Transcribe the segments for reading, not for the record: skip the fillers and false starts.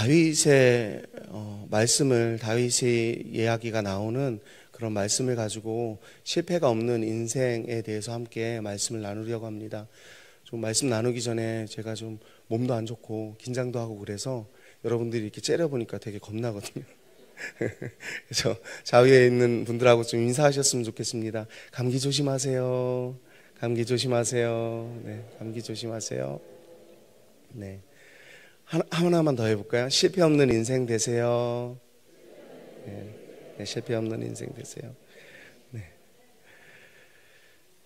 다윗의 말씀을, 다윗의 이야기가 나오는 그런 말씀을 가지고 실패가 없는 인생에 대해서 함께 말씀을 나누려고 합니다. 좀 말씀 나누기 전에 제가 좀 몸도 안 좋고 긴장도 하고 그래서 여러분들이 이렇게 째려보니까 되게 겁나거든요. 그래서 자위에 있는 분들하고 좀 인사하셨으면 좋겠습니다. 감기 조심하세요. 감기 조심하세요. 네, 감기 조심하세요. 네. 하나만 더 해볼까요? 실패 없는 인생 되세요. 네, 실패 없는 인생 되세요. 네.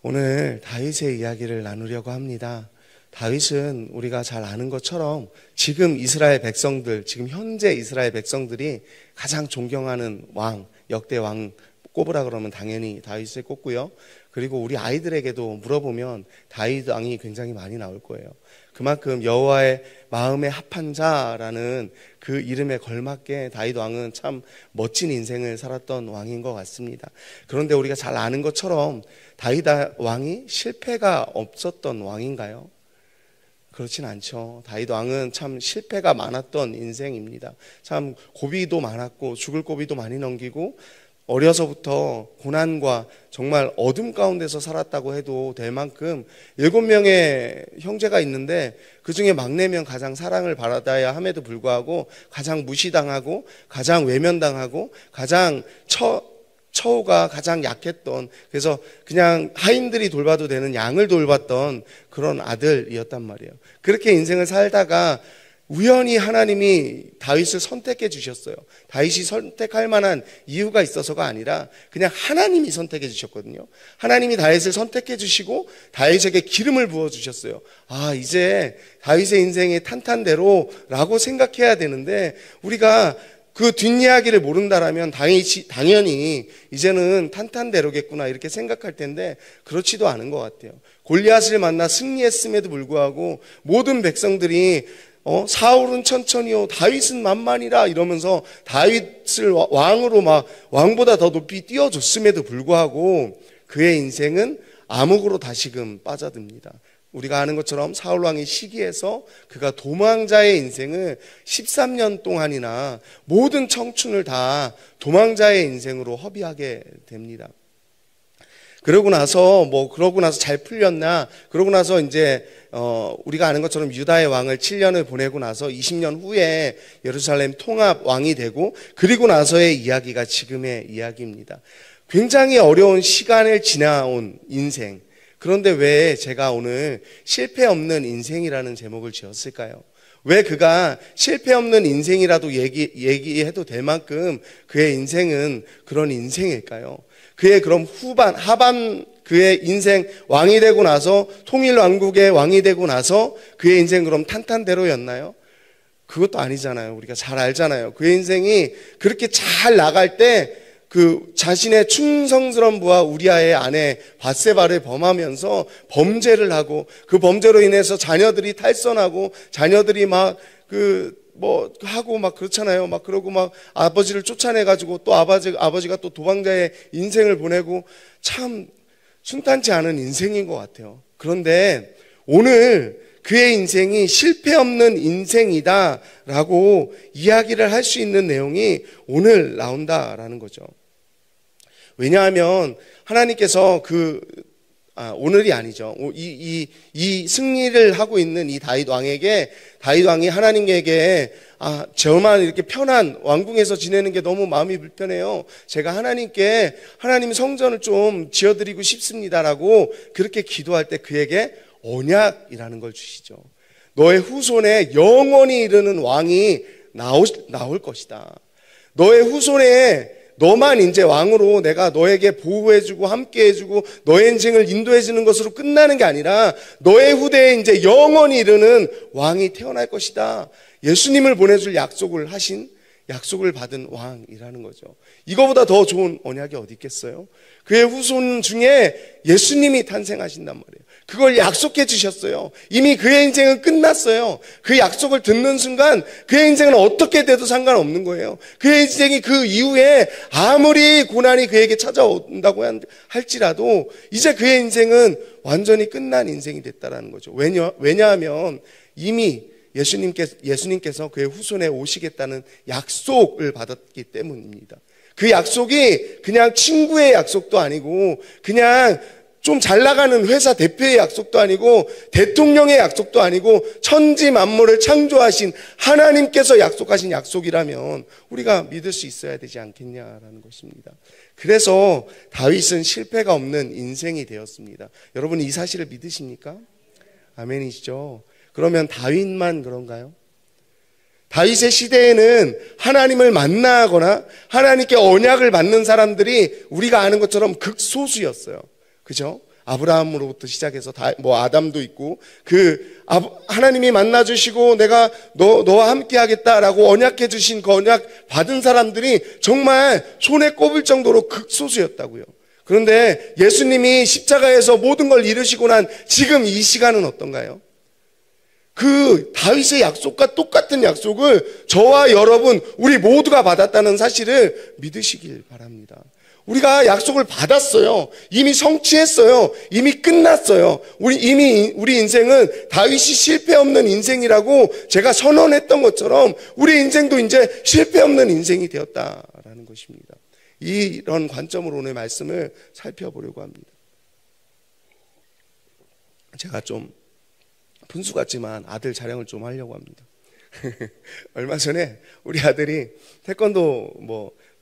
오늘 다윗의 이야기를 나누려고 합니다. 다윗은 우리가 잘 아는 것처럼 지금 이스라엘 백성들, 지금 현재 이스라엘 백성들이 가장 존경하는 왕, 역대 왕 꼽으라 그러면 당연히 다윗을 꼽고요. 그리고 우리 아이들에게도 물어보면 다윗 왕이 굉장히 많이 나올 거예요. 그만큼 여호와의 마음에 합한 자라는 그 이름에 걸맞게 다윗 왕은 참 멋진 인생을 살았던 왕인 것 같습니다. 그런데 우리가 잘 아는 것처럼 다윗 왕이 실패가 없었던 왕인가요? 그렇진 않죠. 다윗 왕은 참 실패가 많았던 인생입니다. 참 고비도 많았고 죽을 고비도 많이 넘기고 어려서부터 고난과 정말 어둠 가운데서 살았다고 해도 될 만큼 7명의 형제가 있는데 그중에 막내면 가장 사랑을 받아야 함에도 불구하고 가장 무시당하고 가장 외면당하고 가장 처우가 가장 약했던, 그래서 그냥 하인들이 돌봐도 되는 양을 돌봤던 그런 아들이었단 말이에요. 그렇게 인생을 살다가 우연히 하나님이 다윗을 선택해 주셨어요. 다윗이 선택할 만한 이유가 있어서가 아니라 그냥 하나님이 선택해 주셨거든요. 하나님이 다윗을 선택해 주시고 다윗에게 기름을 부어 주셨어요. 아, 이제 다윗의 인생이 탄탄대로라고 생각해야 되는데 우리가 그 뒷이야기를 모른다라면 당연히 이제는 탄탄대로겠구나 이렇게 생각할 텐데 그렇지도 않은 것 같아요. 골리앗을 만나 승리했음에도 불구하고 모든 백성들이 사울은 천천히요 다윗은 만만이라 이러면서 다윗을 왕으로 막 왕보다 더 높이 띄워줬음에도 불구하고 그의 인생은 암흑으로 다시금 빠져듭니다. 우리가 아는 것처럼 사울 왕이 시기해서 그가 도망자의 인생을 13년 동안이나 모든 청춘을 다 도망자의 인생으로 허비하게 됩니다. 그러고 나서 잘 풀렸나? 그러고 나서 이제 우리가 아는 것처럼 유다의 왕을 7년을 보내고 나서 20년 후에 예루살렘 통합 왕이 되고 그리고 나서의 이야기가 지금의 이야기입니다. 굉장히 어려운 시간을 지나온 인생. 그런데 왜 제가 오늘 실패 없는 인생이라는 제목을 지었을까요? 왜 그가 실패 없는 인생이라도 얘기해도 될 만큼 그의 인생은 그런 인생일까요? 그의 그럼 하반 그의 인생 왕이 되고 나서 통일 왕국의 왕이 되고 나서 그의 인생 그럼 탄탄대로였나요? 그것도 아니잖아요. 우리가 잘 알잖아요. 그의 인생이 그렇게 잘 나갈 때 그 자신의 충성스러운 부하 우리아의 아내 밧세바를 범하면서 범죄를 하고 그 범죄로 인해서 자녀들이 탈선하고 자녀들이 하고 막 그렇잖아요. 막 그러고 막 아버지를 쫓아내가지고 또 아버지가 또 도망자의 인생을 보내고 참 순탄치 않은 인생인 것 같아요. 그런데 오늘 그의 인생이 실패 없는 인생이다라고 이야기를 할 수 있는 내용이 오늘 나온다라는 거죠. 왜냐하면 하나님께서 오늘이 아니죠. 이 승리를 하고 있는 이 다윗 왕이 하나님에게 저만 이렇게 편한 왕궁에서 지내는 게 너무 마음이 불편해요. 제가 하나님 성전을 좀 지어드리고 싶습니다라고 그렇게 기도할 때 그에게 언약이라는 걸 주시죠. 너의 후손에 영원히 이르는 왕이 나올 것이다. 너의 후손에 너만 이제 왕으로 내가 너에게 보호해주고 함께해주고 너의 인생을 인도해주는 것으로 끝나는 게 아니라 너의 후대에 이제 영원히 이르는 왕이 태어날 것이다. 예수님을 보내줄 약속을 받은 왕이라는 거죠. 이거보다 더 좋은 언약이 어디 있겠어요? 그의 후손 중에 예수님이 탄생하신단 말이에요. 그걸 약속해 주셨어요. 이미 그의 인생은 끝났어요. 그 약속을 듣는 순간 그의 인생은 어떻게 돼도 상관없는 거예요. 그의 인생이 그 이후에 아무리 고난이 그에게 찾아온다고 할지라도 이제 그의 인생은 완전히 끝난 인생이 됐다라는 거죠. 왜냐하면 이미 예수님께서 그의 후손에 오시겠다는 약속을 받았기 때문입니다. 그 약속이 그냥 친구의 약속도 아니고 그냥 좀 잘 나가는 회사 대표의 약속도 아니고 대통령의 약속도 아니고 천지 만물을 창조하신 하나님께서 약속하신 약속이라면 우리가 믿을 수 있어야 되지 않겠냐라는 것입니다. 그래서 다윗은 실패가 없는 인생이 되었습니다. 여러분 이 사실을 믿으십니까? 아멘이시죠? 그러면 다윗만 그런가요? 다윗의 시대에는 하나님을 만나거나 하나님께 언약을 받는 사람들이 우리가 아는 것처럼 극소수였어요. 그죠? 아브라함으로부터 시작해서 아담도 있고 하나님이 만나주시고 내가 너와 함께 하겠다라고 언약해 주신 그 언약 받은 사람들이 정말 손에 꼽을 정도로 극소수였다고요. 그런데 예수님이 십자가에서 모든 걸 이루시고 난 지금 이 시간은 어떤가요? 그 다윗의 약속과 똑같은 약속을 저와 여러분 우리 모두가 받았다는 사실을 믿으시길 바랍니다. 우리가 약속을 받았어요. 이미 성취했어요. 이미 끝났어요. 우리 인생은 다윗이 실패 없는 인생이라고 제가 선언했던 것처럼 우리 인생도 이제 실패 없는 인생이 되었다라는 것입니다. 이런 관점으로 오늘 말씀을 살펴보려고 합니다. 제가 좀 분수 같지만 아들 자랑을 좀 하려고 합니다. 얼마 전에 우리 아들이 태권도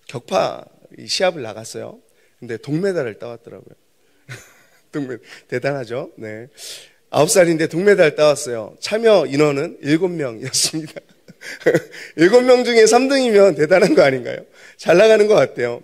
격파 시합을 나갔어요. 근데 동메달을 따왔더라고요. 대단하죠? 네. 9살인데 동메달 따왔어요. 참여 인원은 7명이었습니다. 7명 중에 3등이면 대단한 거 아닌가요? 잘 나가는 것 같아요.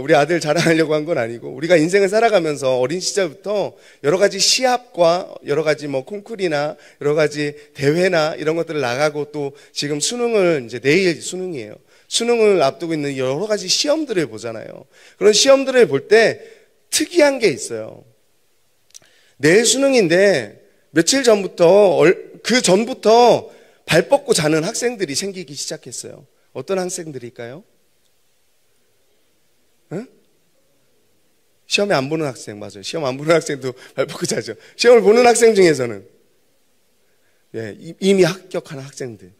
우리 아들 자랑하려고 한 건 아니고 우리가 인생을 살아가면서 어린 시절부터 여러 가지 시합과 여러 가지 콩쿠르나 여러 가지 대회나 이런 것들을 나가고 또 지금 수능을 이제 내일 수능이에요. 수능을 앞두고 있는 여러 가지 시험들을 보잖아요. 그런 시험들을 볼 때 특이한 게 있어요. 내일 수능인데 며칠 전부터 그 전부터 발 뻗고 자는 학생들이 생기기 시작했어요. 어떤 학생들일까요? 응? 시험에 안 보는 학생, 맞아요. 시험 안 보는 학생도 발 뻗고 자죠. 시험을 보는 학생 중에서는 이미 합격한 학생들,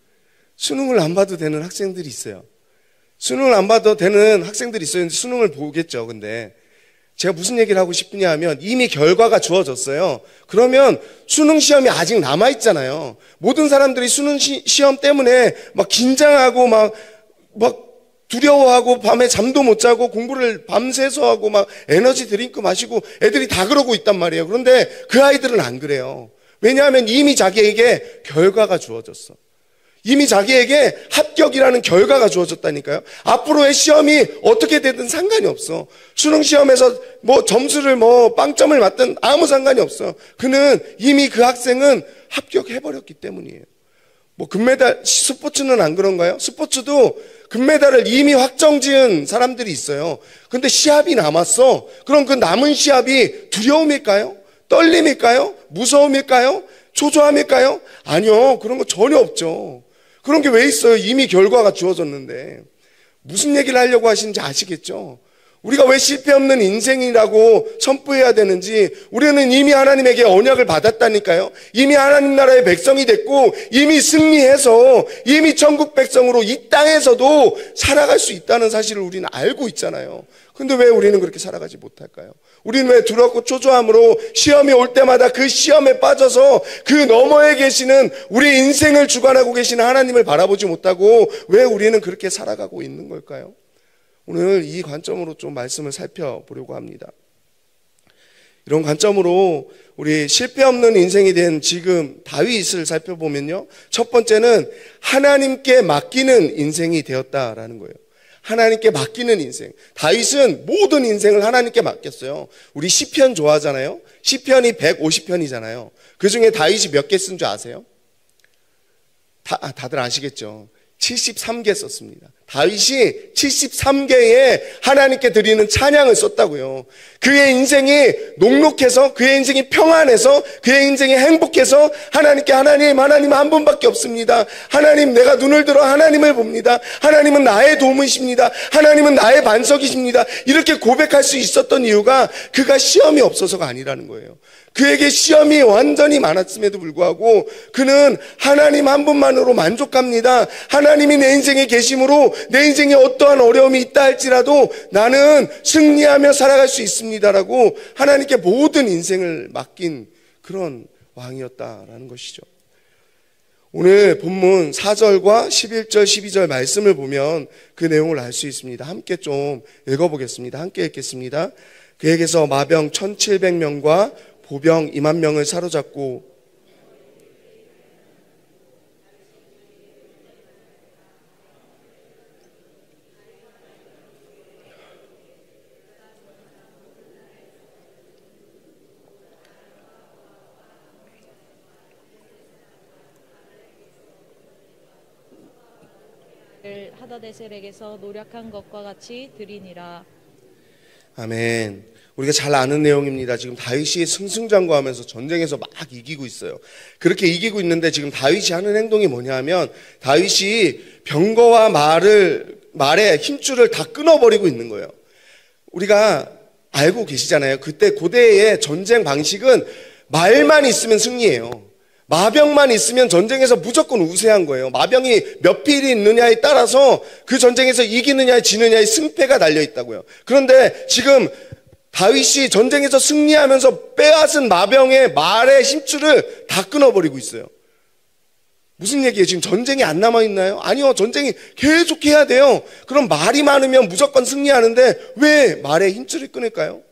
수능을 안 봐도 되는 학생들이 있어요. 수능을 안 봐도 되는 학생들이 있어요. 수능을 보겠죠. 근데 제가 무슨 얘기를 하고 싶으냐 하면 이미 결과가 주어졌어요. 그러면 수능 시험이 아직 남아있잖아요. 모든 사람들이 수능 시험 때문에 막 긴장하고 막 두려워하고 밤에 잠도 못 자고 공부를 밤새서 하고 막 에너지 드링크 마시고 애들이 다 그러고 있단 말이에요. 그런데 그 아이들은 안 그래요. 왜냐하면 이미 자기에게 결과가 주어졌어. 이미 자기에게 합격이라는 결과가 주어졌다니까요. 앞으로의 시험이 어떻게 되든 상관이 없어. 수능 시험에서 점수를 빵점을 맞든 아무 상관이 없어. 그는 이미 그 학생은 합격해버렸기 때문이에요. 금메달, 스포츠는 안 그런가요? 스포츠도 금메달을 이미 확정 지은 사람들이 있어요. 근데 시합이 남았어. 그럼 그 남은 시합이 두려움일까요? 떨림일까요? 무서움일까요? 초조함일까요? 아니요. 그런 거 전혀 없죠. 그런 게 왜 있어요? 이미 결과가 주어졌는데. 무슨 얘기를 하려고 하시는지 아시겠죠? 우리가 왜 실패 없는 인생이라고 선포해야 되는지, 우리는 이미 하나님에게 언약을 받았다니까요. 이미 하나님 나라의 백성이 됐고 이미 승리해서 이미 천국 백성으로 이 땅에서도 살아갈 수 있다는 사실을 우리는 알고 있잖아요. 근데 왜 우리는 그렇게 살아가지 못할까요? 우리는 왜 두렵고 초조함으로 시험이 올 때마다 그 시험에 빠져서 그 너머에 계시는 우리 인생을 주관하고 계시는 하나님을 바라보지 못하고 왜 우리는 그렇게 살아가고 있는 걸까요? 오늘 이 관점으로 좀 말씀을 살펴보려고 합니다. 이런 관점으로 우리 실패 없는 인생이 된 지금 다윗을 살펴보면요, 첫 번째는 하나님께 맡기는 인생이 되었다라는 거예요. 하나님께 맡기는 인생. 다윗은 모든 인생을 하나님께 맡겼어요. 우리 시편 좋아하잖아요. 시편이 150편이잖아요. 그 중에 다윗이 몇 개 쓴 줄 아세요? 다들 아시겠죠? 73개 썼습니다. 다윗이 73개의 하나님께 드리는 찬양을 썼다고요. 그의 인생이 녹록해서, 그의 인생이 평안해서, 그의 인생이 행복해서 하나님께 하나님 한 분밖에 없습니다. 하나님, 내가 눈을 들어 하나님을 봅니다. 하나님은 나의 도움이십니다. 하나님은 나의 반석이십니다. 이렇게 고백할 수 있었던 이유가 그가 시험이 없어서가 아니라는 거예요. 그에게 시험이 완전히 많았음에도 불구하고 그는 하나님 한 분만으로 만족합니다. 하나님이 내 인생에 계심으로 내 인생에 어떠한 어려움이 있다 할지라도 나는 승리하며 살아갈 수 있습니다라고 하나님께 모든 인생을 맡긴 그런 왕이었다라는 것이죠. 오늘 본문 4절과 11절, 12절 말씀을 보면 그 내용을 알 수 있습니다. 함께 좀 읽어보겠습니다. 함께 읽겠습니다. 그에게서 마병 1700명과 보병 2만 명을 사로잡고 하다데셀에게서 노력한 것과 같이 드리니라. 아멘. 우리가 잘 아는 내용입니다. 지금 다윗이 승승장구하면서 전쟁에서 막 이기고 있어요. 그렇게 이기고 있는데 지금 다윗이 하는 행동이 뭐냐 하면 다윗이 병거와 말의 힘줄을 다 끊어버리고 있는 거예요. 우리가 알고 계시잖아요. 그때 고대의 전쟁 방식은 말만 있으면 승리예요. 마병만 있으면 전쟁에서 무조건 우세한 거예요. 마병이 몇 필이 있느냐에 따라서 그 전쟁에서 이기느냐 지느냐의 승패가 달려있다고요. 그런데 지금 다윗이 전쟁에서 승리하면서 빼앗은 마병의 말의 힘줄을 다 끊어버리고 있어요. 무슨 얘기예요? 지금 전쟁이 안 남아있나요? 아니요. 전쟁이 계속 해야 돼요. 그럼 말이 많으면 무조건 승리하는데 왜 말의 힘줄을 끊을까요?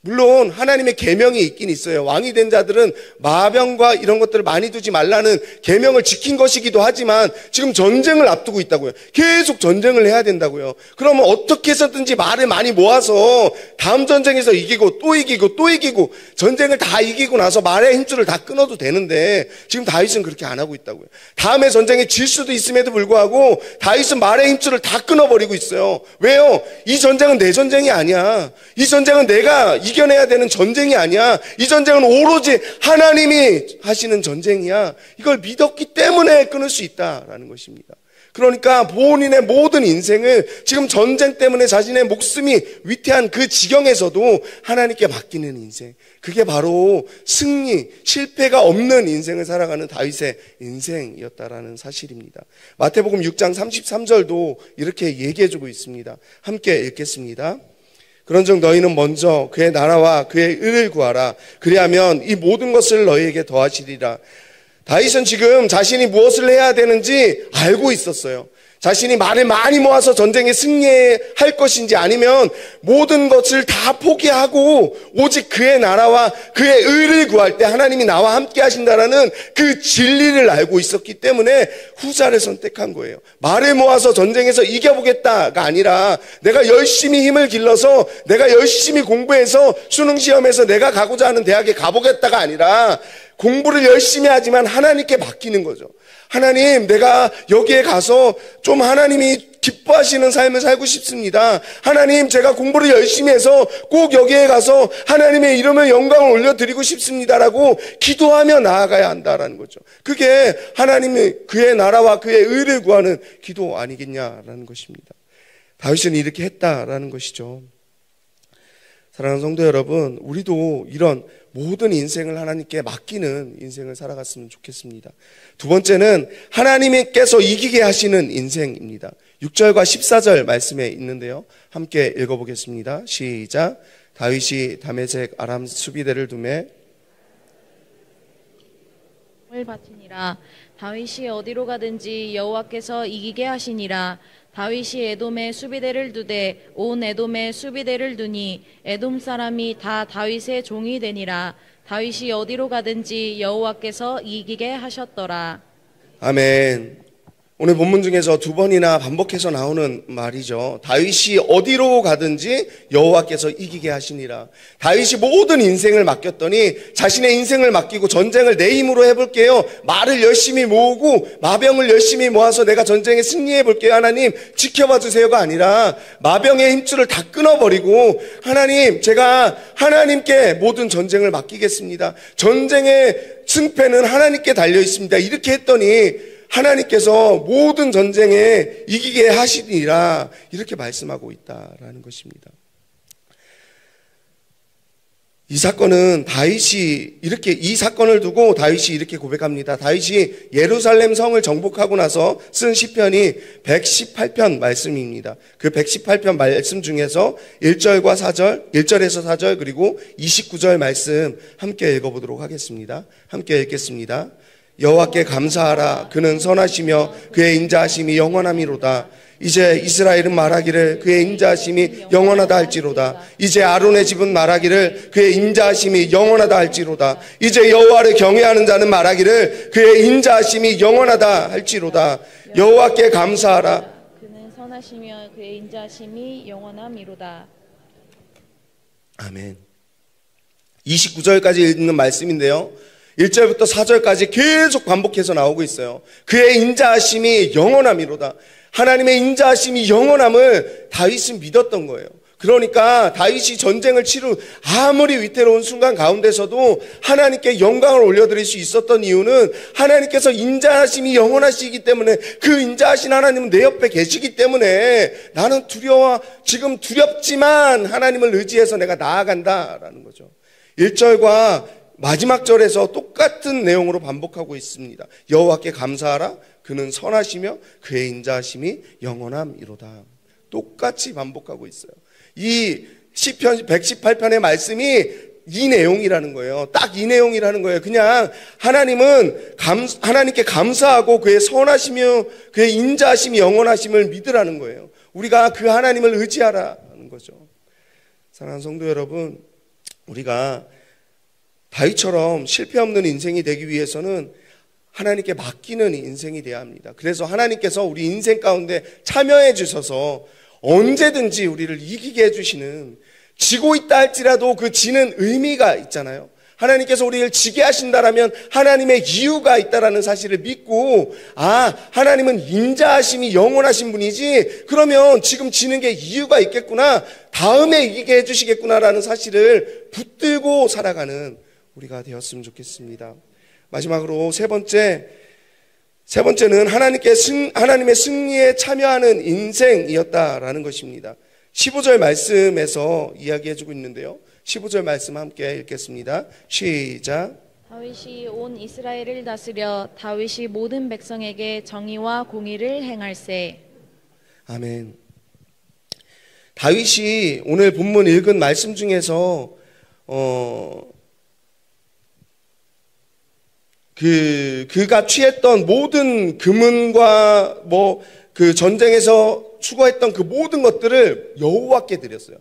물론 하나님의 계명이 있긴 있어요. 왕이 된 자들은 마병과 이런 것들을 많이 두지 말라는 계명을 지킨 것이기도 하지만 지금 전쟁을 앞두고 있다고요. 계속 전쟁을 해야 된다고요. 그러면 어떻게 해서든지 말을 많이 모아서 다음 전쟁에서 이기고 또 이기고 또 이기고 전쟁을 다 이기고 나서 말의 힘줄을 다 끊어도 되는데 지금 다윗은 그렇게 안 하고 있다고요. 다음에 전쟁에 질 수도 있음에도 불구하고 다윗은 말의 힘줄을 다 끊어버리고 있어요. 왜요? 이 전쟁은 내 전쟁이 아니야. 이 전쟁은 내가 이겨내야 되는 전쟁이 아니야. 이 전쟁은 오로지 하나님이 하시는 전쟁이야. 이걸 믿었기 때문에 끊을 수 있다라는 것입니다. 그러니까 본인의 모든 인생을 지금 전쟁 때문에 자신의 목숨이 위태한 그 지경에서도 하나님께 맡기는 인생, 그게 바로 승리, 실패가 없는 인생을 살아가는 다윗의 인생이었다라는 사실입니다. 마태복음 6장 33절도 이렇게 얘기해주고 있습니다. 함께 읽겠습니다. 그런즉 너희는 먼저 그의 나라와 그의 의를 구하라. 그리하면 이 모든 것을 너희에게 더하시리라. 다윗은 지금 자신이 무엇을 해야 되는지 알고 있었어요. 자신이 말을 많이 모아서 전쟁에 승리할 것인지 아니면 모든 것을 다 포기하고 오직 그의 나라와 그의 의를 구할 때 하나님이 나와 함께 하신다라는 그 진리를 알고 있었기 때문에 후자를 선택한 거예요. 말을 모아서 전쟁에서 이겨보겠다가 아니라 내가 열심히 힘을 길러서 내가 열심히 공부해서 수능시험에서 내가 가고자 하는 대학에 가보겠다가 아니라 공부를 열심히 하지만 하나님께 맡기는 거죠. 하나님, 내가 여기에 가서 좀 하나님이 기뻐하시는 삶을 살고 싶습니다. 하나님, 제가 공부를 열심히 해서 꼭 여기에 가서 하나님의 이름을 영광을 올려드리고 싶습니다라고 기도하며 나아가야 한다라는 거죠. 그게 하나님의 그의 나라와 그의 의를 구하는 기도 아니겠냐라는 것입니다. 다윗은 이렇게 했다라는 것이죠. 사랑하는 성도 여러분, 우리도 이런 모든 인생을 하나님께 맡기는 인생을 살아갔으면 좋겠습니다. 두 번째는 하나님께서 이기게 하시는 인생입니다. 6절과 14절 말씀에 있는데요. 함께 읽어보겠습니다. 시작. 다윗이 다메섹 아람 수비대를 두매 을 바치니라. 다윗이 어디로 가든지 여호와께서 이기게 하시니라. 다윗이 에돔에 수비대를 두되 온 에돔에 수비대를 두니 에돔 사람이 다 다윗의 종이 되니라. 다윗이 어디로 가든지 여호와께서 이기게 하셨더라. 아멘. 오늘 본문 중에서 두 번이나 반복해서 나오는 말이죠. 다윗이 어디로 가든지 여호와께서 이기게 하시니라. 다윗이 모든 인생을 맡겼더니 자신의 인생을 맡기고 전쟁을 내 힘으로 해볼게요. 말을 열심히 모으고 마병을 열심히 모아서 내가 전쟁에 승리해볼게요. 하나님 지켜봐 주세요가 아니라 마병의 힘줄을 다 끊어버리고 하나님, 제가 하나님께 모든 전쟁을 맡기겠습니다. 전쟁의 승패는 하나님께 달려 있습니다. 이렇게 했더니 하나님께서 모든 전쟁에 이기게 하시리라, 이렇게 말씀하고 있다라는 것입니다. 이 사건은 이 사건을 두고 다윗이 이렇게 고백합니다. 다윗이 예루살렘 성을 정복하고 나서 쓴 시편이 118편 말씀입니다. 그 118편 말씀 중에서 1절과 4절, 1절에서 4절 그리고 29절 말씀 함께 읽어보도록 하겠습니다. 함께 읽겠습니다. 여호와께 감사하라. 그는 선하시며 그의 인자하심이 영원함이로다. 이제 이스라엘은 말하기를 그의 인자하심이 영원하다 할지로다. 이제 아론의 집은 말하기를 그의 인자하심이 영원하다 할지로다. 이제 여호와를 경외하는 자는 말하기를 그의 인자하심이 영원하다 할지로다. 여호와께 감사하라. 그는 선하시며 그의 인자하심이 영원함이로다. 아멘. 29절까지 읽는 말씀인데요. 1절부터 4절까지 계속 반복해서 나오고 있어요. 그의 인자하심이 영원함이로다. 하나님의 인자하심이 영원함을 다윗은 믿었던 거예요. 그러니까 다윗이 전쟁을 치루 아무리 위태로운 순간 가운데서도 하나님께 영광을 올려드릴 수 있었던 이유는 하나님께서 인자하심이 영원하시기 때문에 그 인자하신 하나님은 내 옆에 계시기 때문에 나는 지금 두렵지만 하나님을 의지해서 내가 나아간다라는 거죠. 1절과 마지막 절에서 똑같은 내용으로 반복하고 있습니다. 여호와께 감사하라. 그는 선하시며 그의 인자하심이 영원함이로다. 똑같이 반복하고 있어요. 이 시편 118편의 말씀이 이 내용이라는 거예요. 딱 이 내용이라는 거예요. 그냥 하나님께 감사하고 그의 선하시며 그의 인자하심이 영원하심을 믿으라는 거예요. 우리가 그 하나님을 의지하라는 거죠. 사랑하는 성도 여러분, 우리가 다윗처럼 실패 없는 인생이 되기 위해서는 하나님께 맡기는 인생이 되어야 합니다. 그래서 하나님께서 우리 인생 가운데 참여해 주셔서 언제든지 우리를 이기게 해주시는, 지고 있다 할지라도 그 지는 의미가 있잖아요. 하나님께서 우리를 지게 하신다라면 하나님의 이유가 있다라는 사실을 믿고, 하나님은 인자하심이 영원하신 분이지, 그러면 지금 지는 게 이유가 있겠구나, 다음에 이기게 해주시겠구나라는 사실을 붙들고 살아가는 우리가 되었으면 좋겠습니다. 마지막으로 세 번째는 하나님의 승리에 참여하는 인생이었다라는 것입니다. 15절 말씀에서 이야기해주고 있는데요. 15절 말씀 함께 읽겠습니다. 시작. 다윗이 온 이스라엘을 다스려 다윗이 모든 백성에게 정의와 공의를 행할세. 아멘. 다윗이 오늘 본문 읽은 말씀 중에서 그가 취했던 모든 금은과 그 전쟁에서 추구했던 그 모든 것들을 여호와께 드렸어요.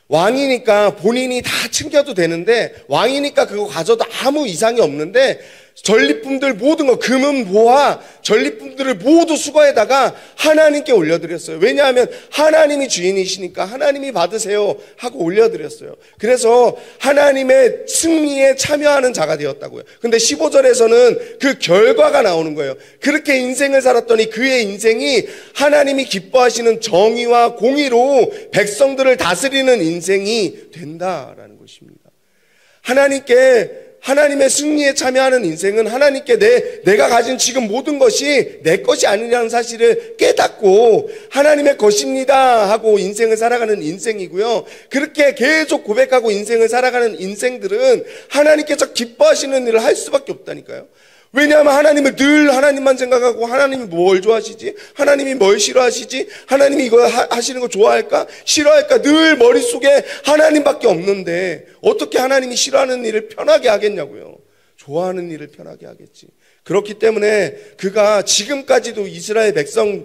왕이니까 본인이 다 챙겨도 되는데, 왕이니까 그거 가져도 아무 이상이 없는데, 전리품들 모든 거, 금은 모아 전리품들을 모두 수거에다가 하나님께 올려드렸어요. 왜냐하면 하나님이 주인이시니까 하나님이 받으세요 하고 올려드렸어요. 그래서 하나님의 승리에 참여하는 자가 되었다고요. 근데 15절에서는 그 결과가 나오는 거예요. 그렇게 인생을 살았더니 그의 인생이 하나님이 기뻐하시는 정의와 공의로 백성들을 다스리는 인생이 된다라는 것입니다. 하나님의 승리에 참여하는 인생은 하나님께 내가 가진 지금 모든 것이 내 것이 아니라는 사실을 깨닫고 하나님의 것입니다 하고 인생을 살아가는 인생이고요. 그렇게 계속 고백하고 인생을 살아가는 인생들은 하나님께서 기뻐하시는 일을 할 수밖에 없다니까요. 왜냐하면 하나님을 늘 하나님만 생각하고, 하나님이 뭘 좋아하시지? 하나님이 뭘 싫어하시지? 하나님이 이거 하시는 거 좋아할까? 싫어할까? 늘 머릿속에 하나님밖에 없는데 어떻게 하나님이 싫어하는 일을 편하게 하겠냐고요. 좋아하는 일을 편하게 하겠지. 그렇기 때문에 그가 지금까지도 이스라엘 백성의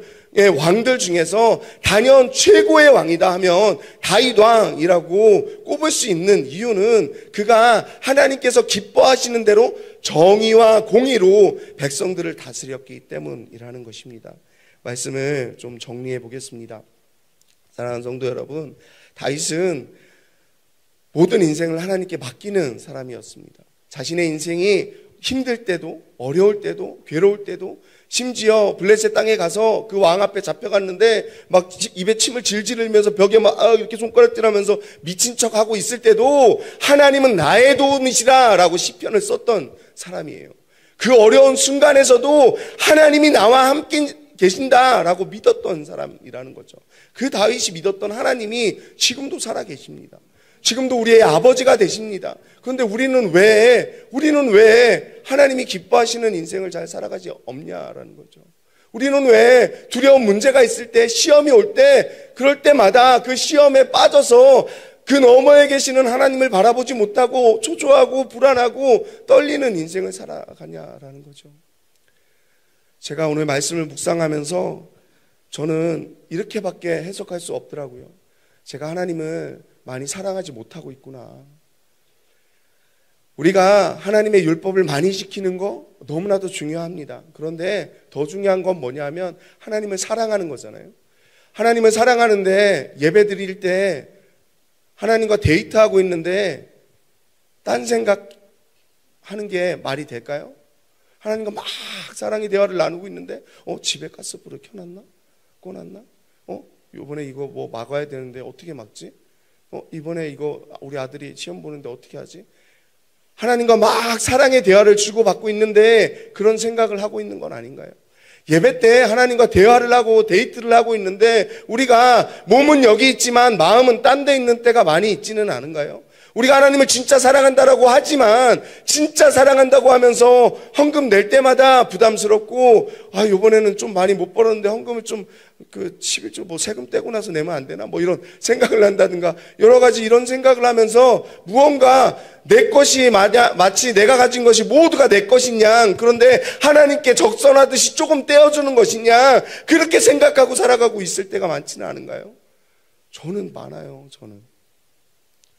왕들 중에서 단연 최고의 왕이다 하면 다윗 왕이라고 꼽을 수 있는 이유는 그가 하나님께서 기뻐하시는 대로 정의와 공의로 백성들을 다스렸기 때문이라는 것입니다. 말씀을 좀 정리해 보겠습니다. 사랑하는 성도 여러분, 다윗은 모든 인생을 하나님께 맡기는 사람이었습니다. 자신의 인생이 힘들 때도, 어려울 때도, 괴로울 때도, 심지어 블레셋 땅에 가서 그 왕 앞에 잡혀갔는데 막 입에 침을 질질 흘리면서 벽에 막 이렇게 손가락질하면서 미친 척하고 있을 때도 하나님은 나의 도움이시라 라고 시편을 썼던 사람이에요. 그 어려운 순간에서도 하나님이 나와 함께 계신다라고 믿었던 사람이라는 거죠. 그 다윗이 믿었던 하나님이 지금도 살아 계십니다. 지금도 우리의 아버지가 되십니다. 그런데 우리는 왜 하나님이 기뻐하시는 인생을 잘 살아가지 없냐라는 거죠. 우리는 왜 두려운 문제가 있을 때, 시험이 올 때, 그럴 때마다 그 시험에 빠져서 그 너머에 계시는 하나님을 바라보지 못하고 초조하고 불안하고 떨리는 인생을 살아가냐라는 거죠. 제가 오늘 말씀을 묵상하면서 저는 이렇게밖에 해석할 수 없더라고요. 제가 하나님을 많이 사랑하지 못하고 있구나. 우리가 하나님의 율법을 많이 지키는 거 너무나도 중요합니다. 그런데 더 중요한 건 뭐냐면 하나님을 사랑하는 거잖아요. 하나님을 사랑하는데 예배 드릴 때 하나님과 데이트하고 있는데 딴 생각하는 게 말이 될까요? 하나님과 막 사랑의 대화를 나누고 있는데 집에 가스불을 켜놨나? 꺼놨나? 이번에 이거 뭐 막아야 되는데 어떻게 막지? 이번에 이거 우리 아들이 시험 보는데 어떻게 하지? 하나님과 막 사랑의 대화를 주고받고 있는데 그런 생각을 하고 있는 건 아닌가요? 예배 때 하나님과 대화를 하고 데이트를 하고 있는데 우리가 몸은 여기 있지만 마음은 딴 데 있는 때가 많이 있지는 않은가요? 우리가 하나님을 진짜 사랑한다라고 하지만 진짜 사랑한다고 하면서 헌금 낼 때마다 부담스럽고 이번에는 좀 많이 못 벌었는데 헌금을 좀 11조 뭐 세금 떼고 나서 내면 안 되나 뭐 이런 생각을 한다든가 여러 가지 이런 생각을 하면서 무언가 내 것이 마치 내가 가진 것이 모두가 내 것이냐 그런데 하나님께 적선하듯이 조금 떼어주는 것이냐 그렇게 생각하고 살아가고 있을 때가 많지는 않은가요? 저는 많아요.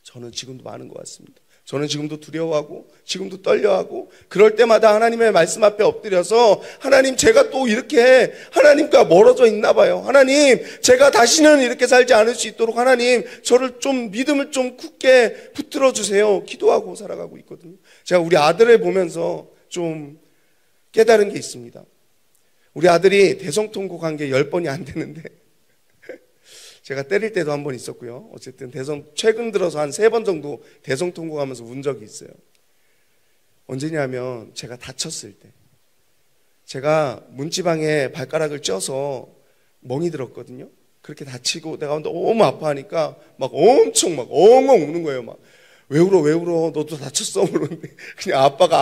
저는 지금도 많은 것 같습니다. 저는 지금도 두려워하고 지금도 떨려하고 그럴 때마다 하나님의 말씀 앞에 엎드려서 하나님 제가 또 이렇게 하나님과 멀어져 있나 봐요. 하나님 제가 다시는 이렇게 살지 않을 수 있도록 하나님 저를 좀 믿음을 좀 굳게 붙들어 주세요. 기도하고 살아가고 있거든요. 제가 우리 아들을 보면서 좀 깨달은 게 있습니다. 우리 아들이 대성통곡한 게 10번이 안 되는데 제가 때릴 때도 한 번 있었고요. 어쨌든 최근 들어서 한 3번 정도 대성통곡하면서 운 적이 있어요. 언제냐면 제가 다쳤을 때. 제가 문지방에 발가락을 쪄서 멍이 들었거든요. 그렇게 다치고 내가 너무 아파하니까 막 엄청 막 엉엉 우는 거예요. 막 왜 울어? 너도 다쳤어? 그러는데 그냥 아빠가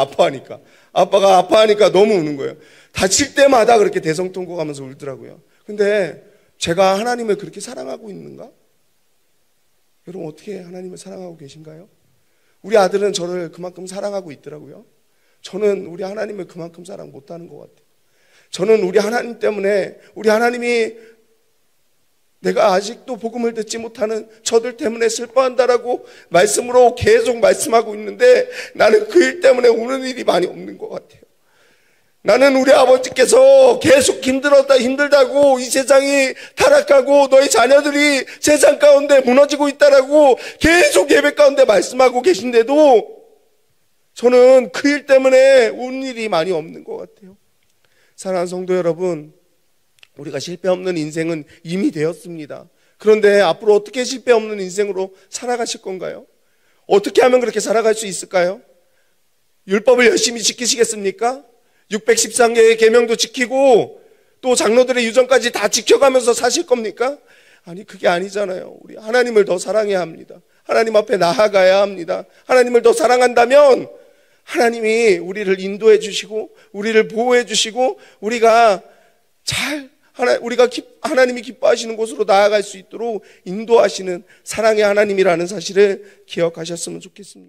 아파하니까 너무 우는 거예요. 다칠 때마다 그렇게 대성통곡하면서 울더라고요. 근데 제가 하나님을 그렇게 사랑하고 있는가? 여러분 어떻게 하나님을 사랑하고 계신가요? 우리 아들은 저를 그만큼 사랑하고 있더라고요. 저는 우리 하나님을 그만큼 사랑 못하는 것 같아요. 저는 우리 하나님 때문에 우리 하나님이 내가 아직도 복음을 듣지 못하는 저들 때문에 슬퍼한다라고 말씀으로 계속 말씀하고 있는데 나는 그 일 때문에 우는 일이 많이 없는 것 같아요. 나는 우리 아버지께서 계속 힘들다고 이 세상이 타락하고 너희 자녀들이 세상 가운데 무너지고 있다라고 계속 예배 가운데 말씀하고 계신데도 저는 그 일 때문에 운 일이 많이 없는 것 같아요. 사랑하는 성도 여러분, 우리가 실패 없는 인생은 이미 되었습니다. 그런데 앞으로 어떻게 실패 없는 인생으로 살아가실 건가요? 어떻게 하면 그렇게 살아갈 수 있을까요? 율법을 열심히 지키시겠습니까? 613개의 계명도 지키고 또 장로들의 유전까지 다 지켜가면서 사실 겁니까? 아니 그게 아니잖아요. 우리 하나님을 더 사랑해야 합니다. 하나님 앞에 나아가야 합니다. 하나님을 더 사랑한다면 하나님이 우리를 인도해 주시고 우리를 보호해 주시고 우리가 하나님이 기뻐하시는 곳으로 나아갈 수 있도록 인도하시는 사랑의 하나님이라는 사실을 기억하셨으면 좋겠습니다.